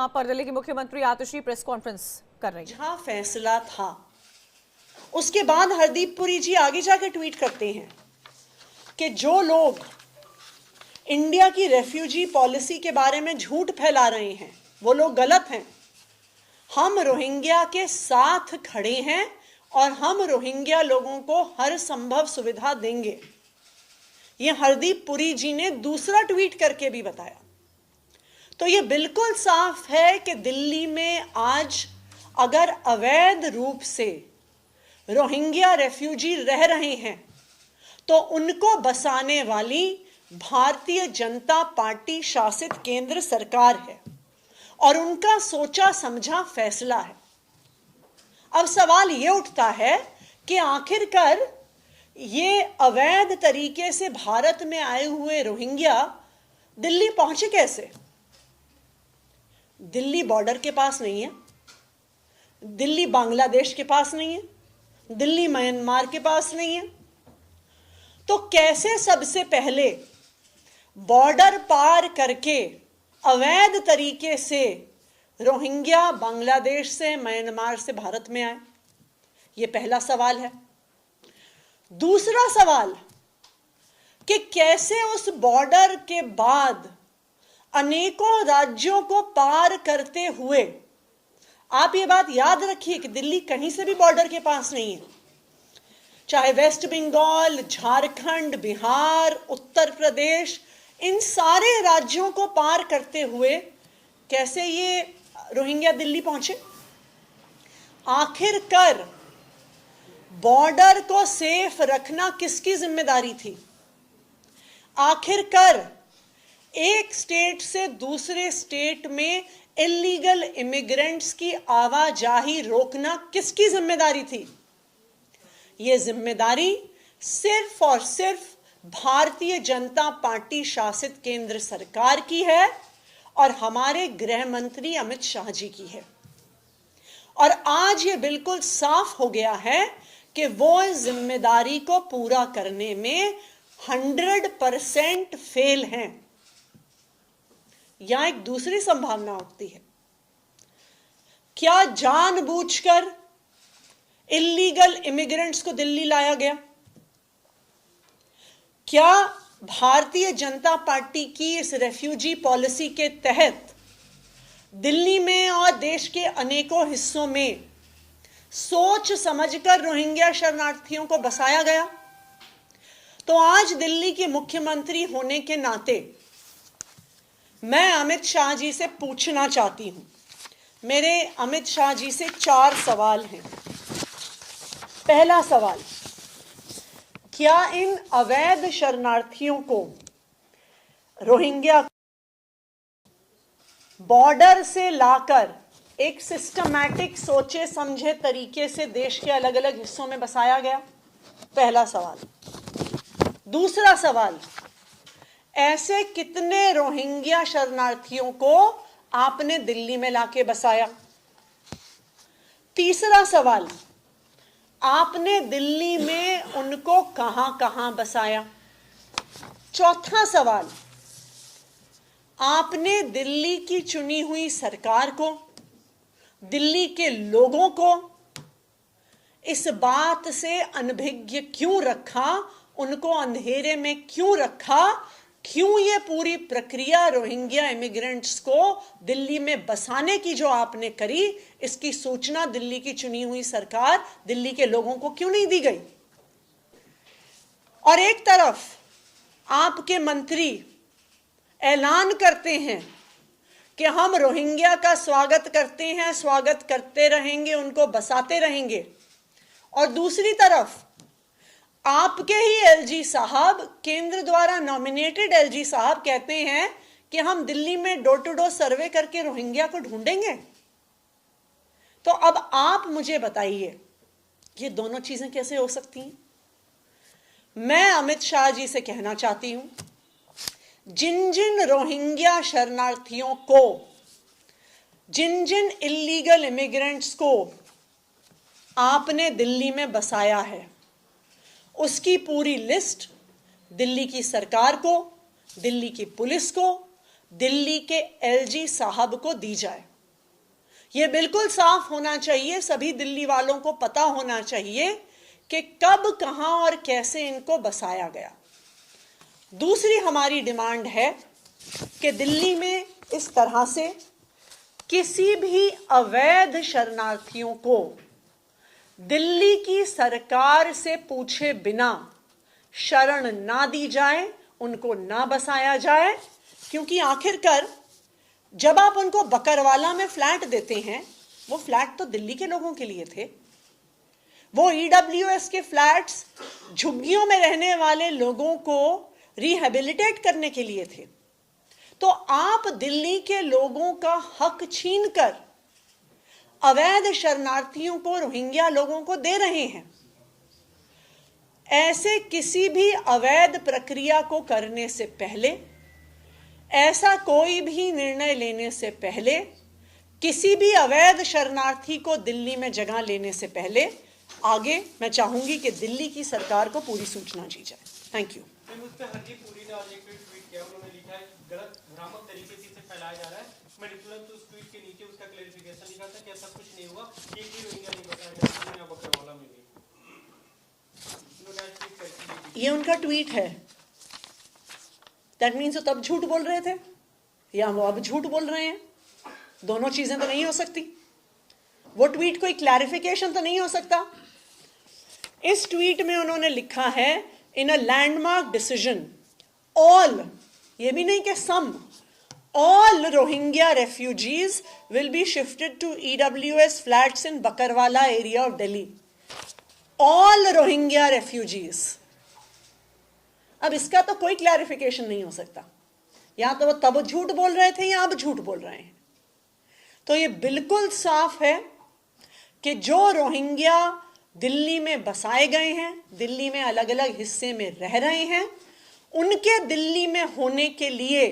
जहां पर दिल्ली की मुख्यमंत्री आतिशी प्रेस कॉन्फ्रेंस कर रही हैं। जहां फैसला था, उसके बाद हरदीप पुरी जी आगे जाकर ट्वीट करते हैं कि जो लोग इंडिया की रेफ्यूजी पॉलिसी के बारे में झूठ फैला रहे हैं वो लोग गलत हैं। हम रोहिंग्या के साथ खड़े हैं और हम रोहिंग्या लोगों को हर संभव सुविधा देंगे। ये हरदीप पुरी जी ने दूसरा ट्वीट करके भी बताया। तो ये बिल्कुल साफ है कि दिल्ली में आज अगर अवैध रूप से रोहिंग्या रेफ्यूजी रह रहे हैं तो उनको बसाने वाली भारतीय जनता पार्टी शासित केंद्र सरकार है और उनका सोचा समझा फैसला है। अब सवाल ये उठता है कि आखिरकार ये अवैध तरीके से भारत में आए हुए रोहिंग्या दिल्ली पहुंचे कैसे? दिल्ली बॉर्डर के पास नहीं है, दिल्ली बांग्लादेश के पास नहीं है, दिल्ली म्यांमार के पास नहीं है। तो कैसे सबसे पहले बॉर्डर पार करके अवैध तरीके से रोहिंग्या बांग्लादेश से म्यांमार से भारत में आए? यह पहला सवाल है। दूसरा सवाल कि कैसे उस बॉर्डर के बाद अनेकों राज्यों को पार करते हुए, आप ये बात याद रखिए कि दिल्ली कहीं से भी बॉर्डर के पास नहीं है, चाहे वेस्ट बंगाल, झारखंड, बिहार, उत्तर प्रदेश, इन सारे राज्यों को पार करते हुए कैसे ये रोहिंग्या दिल्ली पहुंचे? आखिरकार बॉर्डर को सेफ रखना किसकी जिम्मेदारी थी? आखिरकार एक स्टेट से दूसरे स्टेट में इलीगल इमिग्रेंट्स की आवाजाही रोकना किसकी जिम्मेदारी थी? यह जिम्मेदारी सिर्फ और सिर्फ भारतीय जनता पार्टी शासित केंद्र सरकार की है और हमारे गृह मंत्री अमित शाह जी की है। और आज ये बिल्कुल साफ हो गया है कि वो इस जिम्मेदारी को पूरा करने में 100% फेल हैं। यहां एक दूसरी संभावना उठती है, क्या जानबूझकर इलीगल इमिग्रेंट्स को दिल्ली लाया गया? क्या भारतीय जनता पार्टी की इस रेफ्यूजी पॉलिसी के तहत दिल्ली में और देश के अनेकों हिस्सों में सोच समझकर रोहिंग्या शरणार्थियों को बसाया गया? तो आज दिल्ली की मुख्यमंत्री होने के नाते मैं अमित शाह जी से पूछना चाहती हूं। मेरे अमित शाह जी से 4 सवाल हैं। पहला सवाल, क्या इन अवैध शरणार्थियों को रोहिंग्या बॉर्डर से लाकर एक सिस्टमैटिक सोचे समझे तरीके से देश के अलग अलग हिस्सों में बसाया गया? पहला सवाल। दूसरा सवाल, ऐसे कितने रोहिंग्या शरणार्थियों को आपने दिल्ली में लाके बसाया? तीसरा सवाल, आपने दिल्ली में उनको कहां कहां बसाया? चौथा सवाल, आपने दिल्ली की चुनी हुई सरकार को, दिल्ली के लोगों को इस बात से अनभिज्ञ क्यों रखा, उनको अंधेरे में क्यों रखा? क्यों ये पूरी प्रक्रिया रोहिंग्या इमिग्रेंट्स को दिल्ली में बसाने की जो आपने करी, इसकी सूचना दिल्ली की चुनी हुई सरकार, दिल्ली के लोगों को क्यों नहीं दी गई? और एक तरफ आपके मंत्री ऐलान करते हैं कि हम रोहिंग्या का स्वागत करते हैं, स्वागत करते रहेंगे, उनको बसाते रहेंगे, और दूसरी तरफ आपके ही एलजी साहब, केंद्र द्वारा नॉमिनेटेड एलजी साहब कहते हैं कि हम दिल्ली में डोर टू डोर सर्वे करके रोहिंग्या को ढूंढेंगे। तो अब आप मुझे बताइए, ये दोनों चीजें कैसे हो सकती हैं? मैं अमित शाह जी से कहना चाहती हूं, जिन जिन रोहिंग्या शरणार्थियों को, जिन जिन इलीगल इमिग्रेंट्स को आपने दिल्ली में बसाया है, उसकी पूरी लिस्ट दिल्ली की सरकार को, दिल्ली की पुलिस को, दिल्ली के एलजी साहब को दी जाए। ये बिल्कुल साफ होना चाहिए, सभी दिल्ली वालों को पता होना चाहिए कि कब, कहां और कैसे इनको बसाया गया। दूसरी हमारी डिमांड है कि दिल्ली में इस तरह से किसी भी अवैध शरणार्थियों को दिल्ली की सरकार से पूछे बिना शरण ना दी जाए, उनको ना बसाया जाए, क्योंकि आखिरकार जब आप उनको बकरवाला में फ्लैट देते हैं, वो फ्लैट तो दिल्ली के लोगों के लिए थे। वो ईडब्ल्यूएस के फ्लैट्स झुग्गियों में रहने वाले लोगों को रिहेबिलिटेट करने के लिए थे। तो आप दिल्ली के लोगों का हक छीनकर अवैध शरणार्थियों को, रोहिंग्या लोगों को दे रहे हैं। ऐसे किसी भी अवैध प्रक्रिया को करने से पहले, ऐसा कोई भी निर्णय लेने से पहले, किसी भी अवैध शरणार्थी को दिल्ली में जगह लेने से पहले आगे मैं चाहूंगी कि दिल्ली की सरकार को पूरी सूचना दी जाए। Thank you. हरदीप पुरी ने आज एक ट्वीट किया, उन्होंने लिखा है गलत भ्रामक तरीके से इसे फैलाया जा रहा है। मैंने तुरंत उस ट्वीट के नीचे उसका क्लेरिफिकेशन लिखा था कि ऐसा कुछ नहीं हुआ, एक भी रोहिंग्या नहीं बताया गया बकरवाला में भी। ये उनका ट्वीट है, दैट मीन्स वो तब झूठ बोल रहे थे या वो अब झूठ बोल रहे हैं? दोनों चीजें तो नहीं हो सकती। वो ट्वीट कोई क्लैरिफिकेशन तो नहीं हो सकता। इस ट्वीट में उन्होंने लिखा है, in a landmark decision all, ये भी नहीं कि some, all Rohingya refugees will be shifted to EWS flats in Bakarwala area of Delhi. All Rohingya refugees. अब इसका तो कोई क्लैरिफिकेशन नहीं हो सकता। या तो वो तब झूठ बोल रहे थे या अब झूठ बोल रहे हैं। तो ये बिल्कुल साफ है कि जो रोहिंग्या दिल्ली में बसाए गए हैं, दिल्ली में अलग अलग हिस्से में रह रहे हैं, उनके दिल्ली में होने के लिए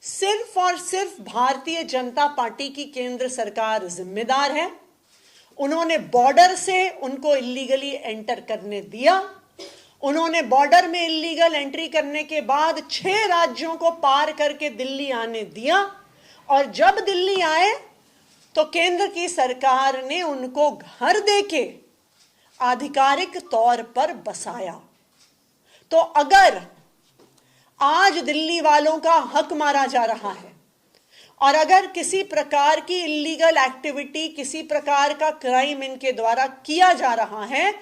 सिर्फ और सिर्फ भारतीय जनता पार्टी की केंद्र सरकार जिम्मेदार है। उन्होंने बॉर्डर से उनको इल्लीगली एंटर करने दिया। उन्होंने बॉर्डर में इल्लीगल एंट्री करने के बाद 6 राज्यों को पार करके दिल्ली आने दिया, और जब दिल्ली आए तो केंद्र की सरकार ने उनको घर देके आधिकारिक तौर पर बसाया। तो अगर आज दिल्ली वालों का हक मारा जा रहा है और अगर किसी प्रकार की इल्लीगल एक्टिविटी, किसी प्रकार का क्राइम इनके द्वारा किया जा रहा है,